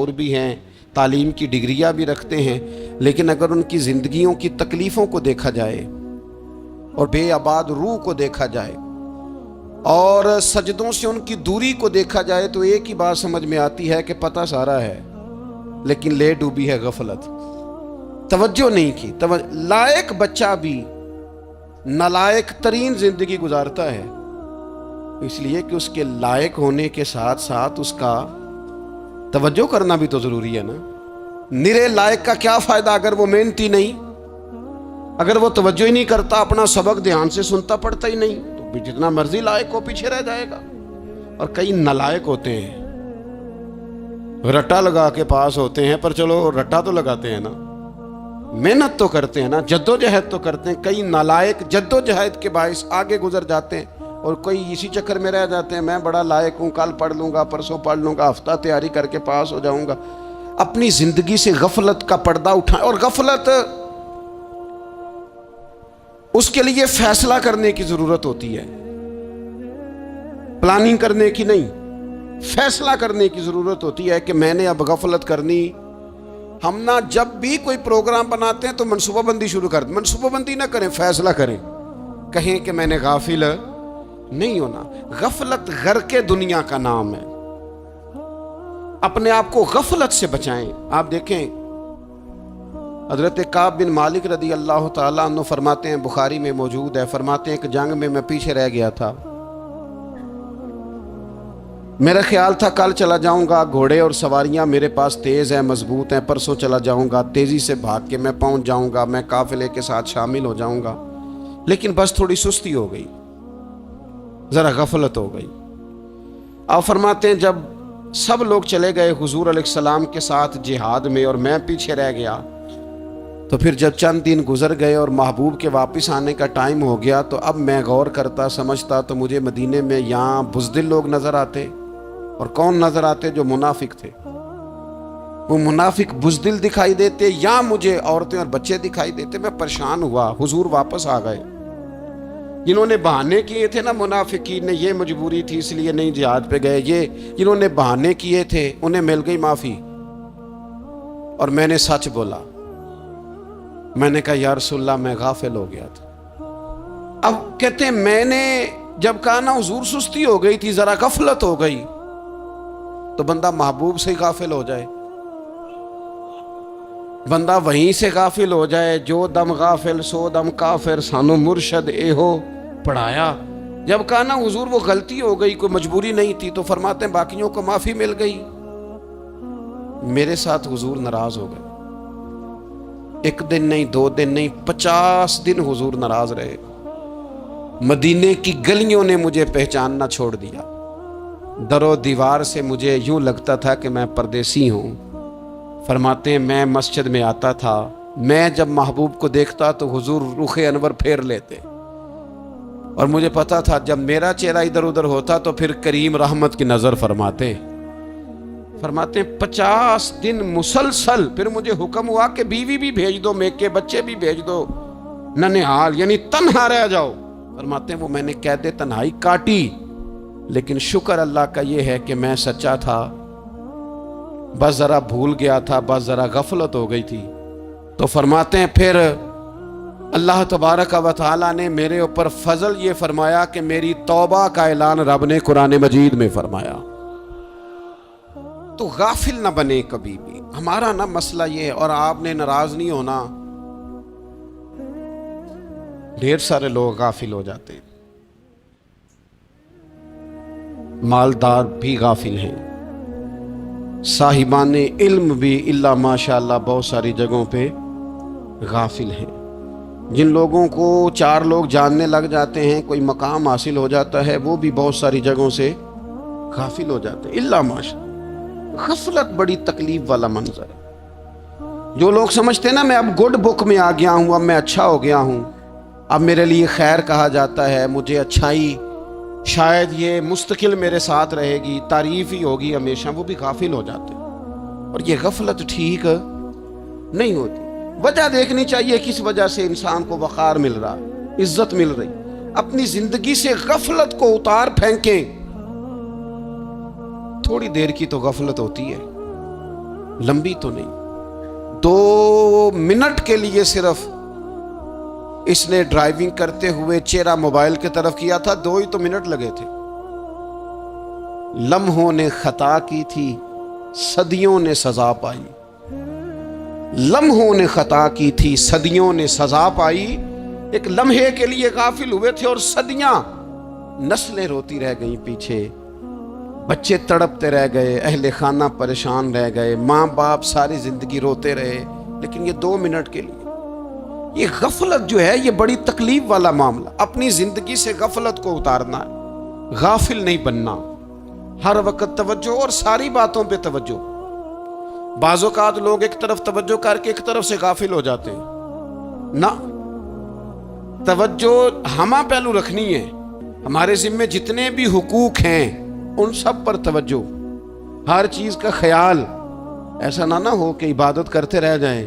شعور بھی ہیں، تعلیم کی ڈگریاں بھی رکھتے ہیں، لیکن اگر ان کی زندگیوں کی تکلیفوں کو دیکھا جائے اور بے آباد روح کو دیکھا جائے اور سجدوں سے ان کی دوری کو دیکھا جائے تو ایک ہی بات سمجھ میں آتی ہے کہ پتہ سارا ہے لیکن لے ڈوبی ہے غفلت، توجہ نہیں کی۔ لائق بچہ بھی نالائق ترین زندگی گزارتا ہے، اس لیے کہ اس کے لائق ہونے کے ساتھ ساتھ اس کا توجہ کرنا بھی تو ضروری ہے نا۔ نرے لائق کا کیا فائدہ اگر وہ محنتی نہیں، اگر وہ توجہ ہی نہیں کرتا، اپنا سبق دھیان سے سنتا پڑھتا ہی نہیں، تو بھی جتنا مرضی لائق ہو پیچھے رہ جائے گا۔ اور کئی نالائق ہوتے ہیں، رٹا لگا کے پاس ہوتے ہیں، پر چلو رٹا تو لگاتے ہیں نا، محنت تو کرتے ہیں نا، جدوجہد تو کرتے ہیں۔ کئی نالائق جدوجہد کے باعث آگے گزر جاتے ہیں اور کوئی اسی چکر میں رہ جاتے ہیں، میں بڑا لائق ہوں، کل پڑھ لوں گا، پرسوں پڑھ لوں گا، ہفتہ تیاری کر کے پاس ہو جاؤں گا۔ اپنی زندگی سے غفلت کا پردہ اٹھائیں، اور غفلت اس کے لیے فیصلہ کرنے کی ضرورت ہوتی ہے، پلاننگ کرنے کی نہیں، فیصلہ کرنے کی ضرورت ہوتی ہے کہ میں نے اب غفلت کرنی۔ ہم نہ جب بھی کوئی پروگرام بناتے ہیں تو منصوبہ بندی شروع کر دیں، منصوبہ بندی نہ کریں، فیصلہ کریں، کہیں کہ میں نے غافل نہیں ہونا۔ غفلت غرق دنیا کا نام ہے، اپنے آپ کو غفلت سے بچائیں۔ آپ دیکھیں حضرت کعب بن مالک رضی اللہ تعالیٰ عنہ فرماتے ہیں، بخاری میں موجود ہے، فرماتے ہیں کہ جنگ میں پیچھے رہ گیا تھا، میرا خیال تھا کل چلا جاؤں گا، گھوڑے اور سواریاں میرے پاس تیز ہیں، مضبوط ہیں، پرسوں چلا جاؤں گا، تیزی سے بھاگ کے میں پہنچ جاؤں گا، میں قافلے کے ساتھ شامل ہو جاؤں گا، لیکن بس تھوڑی سستی ہو گئی، ذرا غفلت ہو گئی۔ آپ فرماتے ہیں جب سب لوگ چلے گئے حضور علیہ السلام کے ساتھ جہاد میں اور میں پیچھے رہ گیا، تو پھر جب چند دن گزر گئے اور محبوب کے واپس آنے کا ٹائم ہو گیا تو اب میں غور کرتا سمجھتا تو مجھے مدینے میں یہاں بزدل لوگ نظر آتے، اور کون نظر آتے؟ جو منافق تھے، وہ منافق بزدل دکھائی دیتے، یا مجھے عورتیں اور بچے دکھائی دیتے۔ میں پریشان ہوا، حضور واپس آ گئے۔ جنہوں نے بہانے کیے تھے نا منافقین نے، یہ مجبوری تھی اس لیے نہیں جہاد پہ گئے، یہ جنہوں نے بہانے کیے تھے انہیں مل گئی معافی، اور میں نے سچ بولا، میں نے کہا یا رسول اللہ میں غافل ہو گیا تھا۔ اب کہتے ہیں میں نے جب کہا نا حضور سستی ہو گئی تھی، ذرا غفلت ہو گئی، تو بندہ محبوب سے غافل ہو جائے، بندہ وہیں سے غافل ہو جائے۔ جو دم غافل سو دم کافر، سانو مرشد اے ہو پڑھایا۔ جب کہا نا حضور وہ غلطی ہو گئی، کوئی مجبوری نہیں تھی، تو فرماتے ہیں باقیوں کو معافی مل گئی، میرے ساتھ حضور ناراض ہو گئے۔ ایک دن نہیں، 2 دن نہیں، 50 دن حضور ناراض رہے۔ مدینے کی گلیوں نے مجھے پہچاننا چھوڑ دیا، در و دیوار سے مجھے یوں لگتا تھا کہ میں پردیسی ہوں۔ فرماتے ہیں میں مسجد میں آتا تھا، میں جب محبوب کو دیکھتا تو حضور رخ انور پھیر لیتے، اور مجھے پتا تھا جب میرا چہرہ ادھر ادھر ہوتا تو پھر کریم رحمت کی نظر فرماتے ہیں 50 دن مسلسل۔ پھر مجھے حکم ہوا کہ بیوی بھی بھیج دو، میکے بچے بھی بھیج دو، ننھال یعنی تنہا رہ جاؤ۔ فرماتے ہیں وہ میں نے قید تنہائی کاٹی، لیکن شکر اللہ کا یہ ہے کہ میں سچا تھا، بس ذرا بھول گیا تھا، بس ذرا غفلت ہو گئی تھی۔ تو فرماتے ہیں پھر اللہ تبارک و تعالیٰ نے میرے اوپر فضل یہ فرمایا کہ میری توبہ کا اعلان رب نے قرآن مجید میں فرمایا۔ تو غافل نہ بنے کبھی بھی۔ ہمارا نا مسئلہ یہ ہے، اور آپ نے ناراض نہیں ہونا، ڈھیر سارے لوگ غافل ہو جاتے ہیں، مالدار بھی غافل ہیں، صاحبان علم بھی الا ماشاء اللہ بہت ساری جگہوں پہ غافل ہیں۔ جن لوگوں کو 4 لوگ جاننے لگ جاتے ہیں، کوئی مقام حاصل ہو جاتا ہے، وہ بھی بہت ساری جگہوں سے غافل ہو جاتے ہیں الا ماشاء اللہ۔ غفلت بڑی تکلیف والا منظر ہے۔ جو لوگ سمجھتے ہیں نا میں اب گڈ بک میں آ گیا ہوں، اب میں اچھا ہو گیا ہوں، اب میرے لیے خیر کہا جاتا ہے، مجھے اچھائی شاید یہ مستقل میرے ساتھ رہے گی، تعریف ہی ہوگی ہمیشہ، وہ بھی غافل ہو جاتے ہیں۔ اور یہ غفلت ٹھیک نہیں ہوتی۔ وجہ دیکھنی چاہیے کس وجہ سے انسان کو وقار مل رہا، عزت مل رہی۔ اپنی زندگی سے غفلت کو اتار پھینکیں۔ تھوڑی دیر کی تو غفلت ہوتی ہے، لمبی تو نہیں. 2 منٹ کے لیے صرف اس نے ڈرائیونگ کرتے ہوئے چہرہ موبائل کی طرف کیا تھا, 2 ہی تو منٹ لگے تھے. لمحوں نے خطا کی تھی, صدیوں نے سزا پائی. لمحوں نے خطا کی تھی, صدیوں نے سزا پائی. ایک لمحے کے لیے غافل ہوئے تھے اور صدیاں, نسلیں روتی رہ گئیں پیچھے, بچے تڑپتے رہ گئے, اہل خانہ پریشان رہ گئے, ماں باپ ساری زندگی روتے رہے. لیکن یہ 2 منٹ کے لیے. یہ غفلت جو ہے یہ بڑی تکلیف والا معاملہ. اپنی زندگی سے غفلت کو اتارنا ہے, غافل نہیں بننا. ہر وقت توجہ اور ساری باتوں پہ توجہ. بعض اوقات لوگ ایک طرف توجہ کر کے ایک طرف سے غافل ہو جاتے ہیں. نہ, توجہ ہمیں پہلو رکھنی ہے. ہمارے ذمے جتنے بھی حقوق ہیں ان سب پر توجہ, ہر چیز کا خیال. ایسا نہ ہو کہ عبادت کرتے رہ جائیں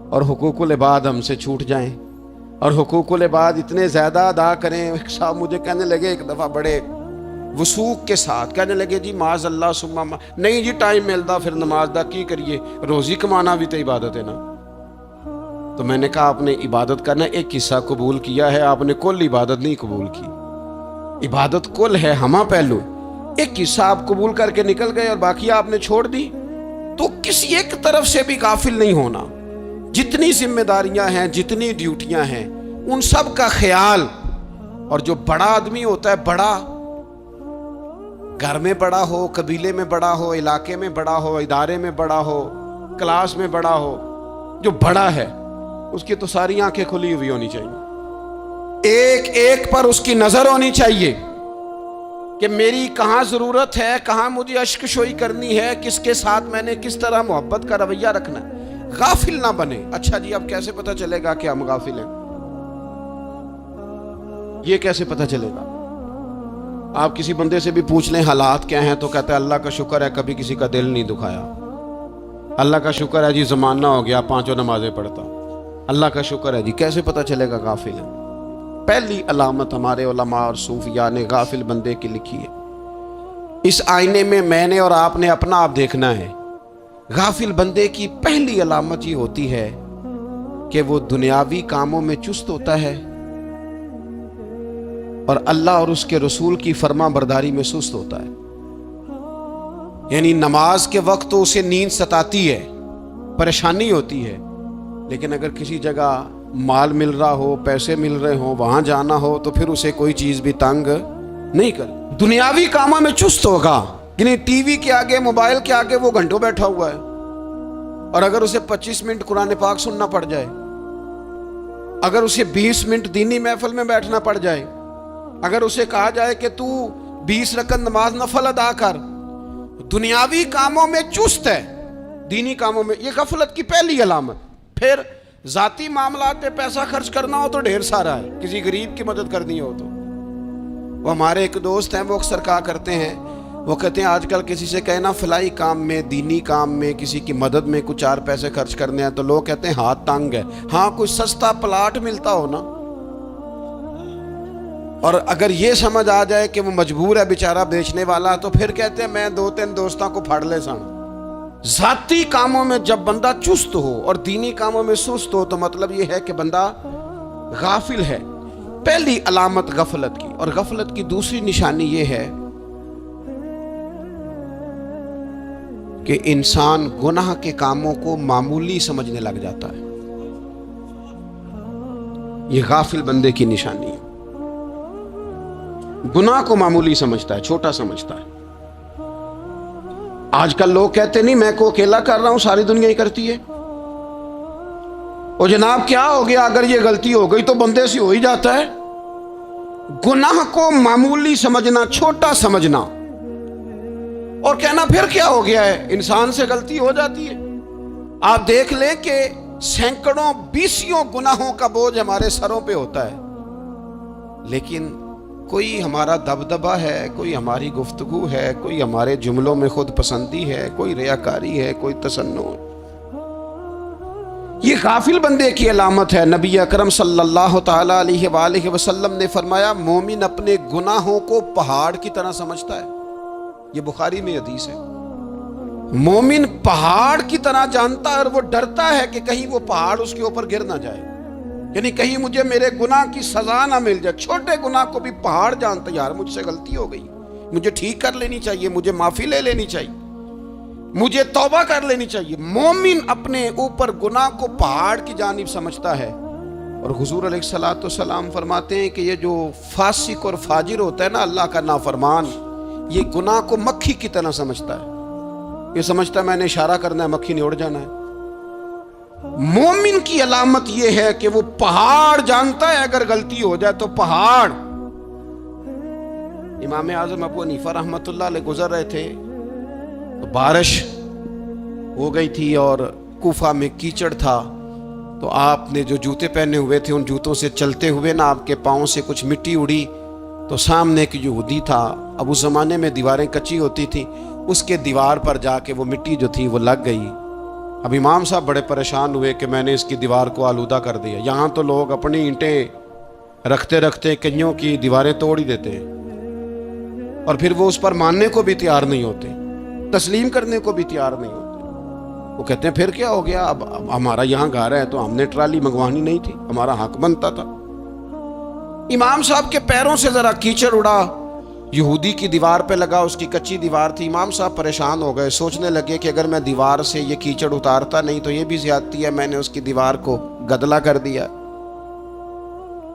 اور حقوق العباد ہم سے چھوٹ جائیں, اور حقوق العباد اتنے زیادہ ادا کریں. ایک صاحب مجھے کہنے لگے ایک دفعہ بڑے وثوق کے ساتھ, کہنے لگے جی معاذ اللہ سما نہیں جی ٹائم ملتا پھر نماز دا کی کریے, روزی کمانا بھی تو عبادت ہے نا. تو میں نے کہا آپ نے عبادت کرنا ایک حصہ قبول کیا ہے, آپ نے کل عبادت نہیں قبول کی. عبادت کل ہے, ہمہ پہلو. ایک حصہ آپ قبول کر کے نکل گئے اور باقی آپ نے چھوڑ دی. تو کسی ایک طرف سے بھی غافل نہیں ہونا. جتنی ذمہ داریاں ہیں, جتنی ڈیوٹیاں ہیں, ان سب کا خیال. اور جو بڑا آدمی ہوتا ہے, بڑا گھر میں بڑا ہو, قبیلے میں بڑا ہو, علاقے میں بڑا ہو, ادارے میں بڑا ہو, کلاس میں بڑا ہو, جو بڑا ہے اس کی تو ساری آنکھیں کھلی ہوئی ہونی چاہیے. ایک ایک پر اس کی نظر ہونی چاہیے کہ میری کہاں ضرورت ہے, کہاں مجھے اشک شوئی کرنی ہے, کس کے ساتھ میں نے کس طرح محبت کا رویہ رکھنا ہے. غافل نہ بنے. اچھا جی اب کیسے پتہ چلے گا کہ ہم غافل ہیں؟ یہ کیسے پتہ چلے گا؟ آپ کسی بندے سے بھی پوچھ لیں حالات کیا ہیں تو کہتا ہے اللہ کا شکر ہے کبھی کسی کا دل نہیں دکھایا. اللہ کا شکر ہے جی زمانہ ہو گیا 5 نمازیں پڑھتا. اللہ کا شکر ہے جی. کیسے پتہ چلے گا غافل ہے؟ پہلی علامت ہمارے علماء اور صوفیاء نے غافل بندے کی لکھی ہے. اس آئینے میں نے اور آپ نے اپنا آپ دیکھنا ہے. غافل بندے کی پہلی علامت یہ ہوتی ہے کہ وہ دنیاوی کاموں میں چست ہوتا ہے اور اللہ اور اس کے رسول کی فرما برداری میں سست ہوتا ہے. یعنی نماز کے وقت تو اسے نیند ستاتی ہے, پریشانی ہوتی ہے, لیکن اگر کسی جگہ مال مل رہا ہو, پیسے مل رہے ہوں, وہاں جانا ہو تو پھر اسے کوئی چیز بھی تنگ نہیں کر. دنیاوی کاموں میں چست ہوگا, یعنی ٹی وی کے آگے, موبائل کے آگے وہ گھنٹوں بیٹھا ہوا ہے, اور اگر اسے 25 منٹ قرآن پاک سننا پڑ جائے, اگر اسے 20 منٹ دینی محفل میں بیٹھنا پڑ جائے, اگر اسے کہا جائے کہ تو 20 رکعت نماز نفل ادا کر, دنیاوی کاموں میں چست ہے, دینی کاموں میں, یہ غفلت کی پہلی علامت. پھر ذاتی معاملات پہ پیسہ خرچ کرنا ہو تو ڈھیر سارا ہے, کسی غریب کی مدد کرنی ہو تو. وہ ہمارے ایک دوست ہیں, وہ اکثر کہا کرتے ہیں, وہ کہتے ہیں آج کل کسی سے کہنا فلائی کام میں, دینی کام میں, کسی کی مدد میں کچھ 4 پیسے خرچ کرنے ہیں تو لوگ کہتے ہیں ہاتھ تنگ ہے. ہاں کوئی سستا پلاٹ ملتا ہو نا, اور اگر یہ سمجھ آ جائے کہ وہ مجبور ہے بیچارہ بیچنے والا, تو پھر کہتے ہیں میں 2-3 دوستوں کو پھاڑ لے سن. ذاتی کاموں میں جب بندہ چست ہو اور دینی کاموں میں سست ہو تو مطلب یہ ہے کہ بندہ غافل ہے. پہلی علامت غفلت کی. اور غفلت کی دوسری نشانی یہ ہے کہ انسان گناہ کے کاموں کو معمولی سمجھنے لگ جاتا ہے. یہ غافل بندے کی نشانی ہے. گناہ کو معمولی سمجھتا ہے, چھوٹا سمجھتا ہے. آج کل لوگ کہتے نہیں میں کو اکیلا کر رہا ہوں, ساری دنیا ہی کرتی ہے. اور جناب کیا ہو گیا, اگر یہ غلطی ہو گئی تو بندے سے ہو ہی جاتا ہے. گناہ کو معمولی سمجھنا, چھوٹا سمجھنا, اور کہنا پھر کیا ہو گیا ہے, انسان سے غلطی ہو جاتی ہے. آپ دیکھ لیں کہ سینکڑوں بیسیوں گناہوں کا بوجھ ہمارے سروں پہ ہوتا ہے, لیکن کوئی ہمارا دبدبہ ہے, کوئی ہماری گفتگو ہے, کوئی ہمارے جملوں میں خود پسندی ہے, کوئی ریاکاری ہے, کوئی تصنع ہے. یہ غافل بندے کی علامت ہے. نبی اکرم صلی اللہ تعالی علیہ وآلہ وسلم نے فرمایا مومن اپنے گناہوں کو پہاڑ کی طرح سمجھتا ہے. یہ بخاری میں حدیث ہے. مومن پہاڑ کی طرح جانتا ہے اور وہ ڈرتا ہے کہ کہیں وہ پہاڑ اس کے اوپر گر نہ جائے، یعنی کہیں مجھے میرے گناہ کی سزا نہ مل جائے۔ چھوٹے گناہ کو بھی پہاڑ جانتا ہے، یار مجھ سے غلطی ہو گئی، مجھے ٹھیک کر لینی چاہیے، مجھے معافی لے لینی چاہیے، مجھے توبہ کر لینی چاہیے۔ مومن اپنے اوپر گناہ کو پہاڑ کی جانب سمجھتا ہے، اور حضور علیہ الصلوۃ والسلام فرماتے ہیں کہ یہ جو فاسق اور فاجر ہوتا ہے نا، اللہ کا نافرمان، یہ گناہ کو مکھی کی طرح سمجھتا ہے، یہ سمجھتا ہے میں نے اشارہ کرنا ہے مکھی نے اڑ جانا ہے۔ مومن کی علامت یہ ہے کہ وہ پہاڑ جانتا ہے، اگر غلطی ہو جائے تو پہاڑ۔ امام اعظم ابو حنیفہ رحمۃ اللہ علیہ گزر رہے تھے تو بارش ہو گئی تھی اور کوفہ میں کیچڑ تھا، تو آپ نے جو جوتے پہنے ہوئے تھے ان جوتوں سے چلتے ہوئے نا آپ کے پاؤں سے کچھ مٹی اڑی، تو سامنے ایک یہودی تھا، اب اس زمانے میں دیواریں کچی ہوتی تھی، اس کے دیوار پر جا کے وہ مٹی جو تھی وہ لگ گئی۔ اب امام صاحب بڑے پریشان ہوئے کہ میں نے اس کی دیوار کو آلودہ کر دیا۔ یہاں تو لوگ اپنی اینٹیں رکھتے رکھتے کئیوں کی دیواریں توڑ ہی دیتے ہیں، اور پھر وہ اس پر ماننے کو بھی تیار نہیں ہوتے، تسلیم کرنے کو بھی تیار نہیں ہوتے۔ وہ کہتے ہیں پھر کیا ہو گیا، اب ہمارا یہاں گھر ہے تو ہم نے ٹرالی منگوانی نہیں تھی، ہمارا حق بنتا تھا۔ امام صاحب کے پیروں سے ذرا کیچڑ اڑا، یہودی کی دیوار پہ لگا، اس کی کچی دیوار تھی۔ امام صاحب پریشان ہو گئے، سوچنے لگے کہ اگر میں دیوار سے یہ کیچڑ اتارتا نہیں تو یہ بھی زیادتی ہے، میں نے اس کی دیوار کو گدلا کر دیا،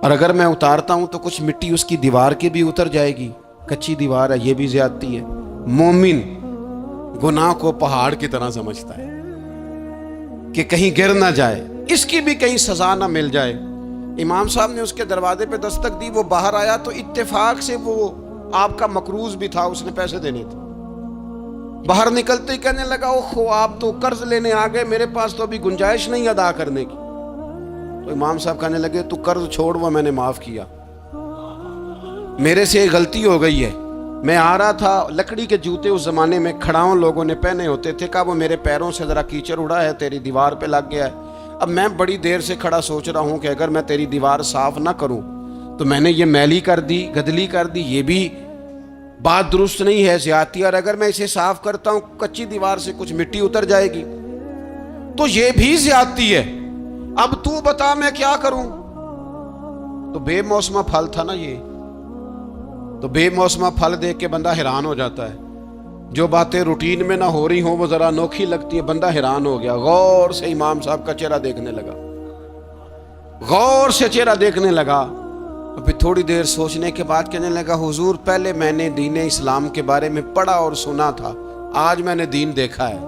اور اگر میں اتارتا ہوں تو کچھ مٹی اس کی دیوار کی بھی اتر جائے گی، کچی دیوار ہے، یہ بھی زیادتی ہے۔ مومن گناہ کو پہاڑ کی طرح سمجھتا ہے کہ کہیں گر نہ جائے، اس کی بھی کہیں سزا نہ مل جائے۔ امام صاحب نے اس کے دروازے پہ دستک دی، وہ باہر آیا تو اتفاق سے وہ آپ کا مقروض بھی تھا، اس نے پیسے دینے تھے۔ باہر نکلتے ہی کہنے لگا اوہ آپ تو قرض لینے آ گئے، میرے پاس تو ابھی گنجائش نہیں ادا کرنے کی۔ تو امام صاحب کہنے لگے تو قرض چھوڑ، وہ میں نے معاف کیا، میرے سے غلطی ہو گئی ہے، میں آ رہا تھا، لکڑی کے جوتے اس زمانے میں کھڑاؤں لوگوں نے پہنے ہوتے تھے، کہا وہ میرے پیروں سے ذرا کیچڑ اڑا ہے، تیری دیوار پہ لگ گیا ہے۔ اب میں بڑی دیر سے کھڑا سوچ رہا ہوں کہ اگر میں تیری دیوار صاف نہ کروں تو میں نے یہ میلی کر دی، گدلی کر دی، یہ بھی بات درست نہیں ہے، زیادتی، اور اگر میں اسے صاف کرتا ہوں کچی دیوار سے کچھ مٹی اتر جائے گی تو یہ بھی زیادتی ہے، اب تو بتا میں کیا کروں۔ تو بے موسمہ پھل تھا نا یہ، تو بے موسمہ پھل دیکھ کے بندہ حیران ہو جاتا ہے، جو باتیں روٹین میں نہ ہو رہی ہوں وہ ذرا انوکھی لگتی ہے، بندہ حیران ہو گیا، غور سے امام صاحب کا چہرہ دیکھنے لگا، غور سے چہرہ دیکھنے لگا، اور پھر تھوڑی دیر سوچنے کے بعد کہنے لگا حضور پہلے میں نے دین اسلام کے بارے میں پڑھا اور سنا تھا، آج میں نے دین دیکھا ہے،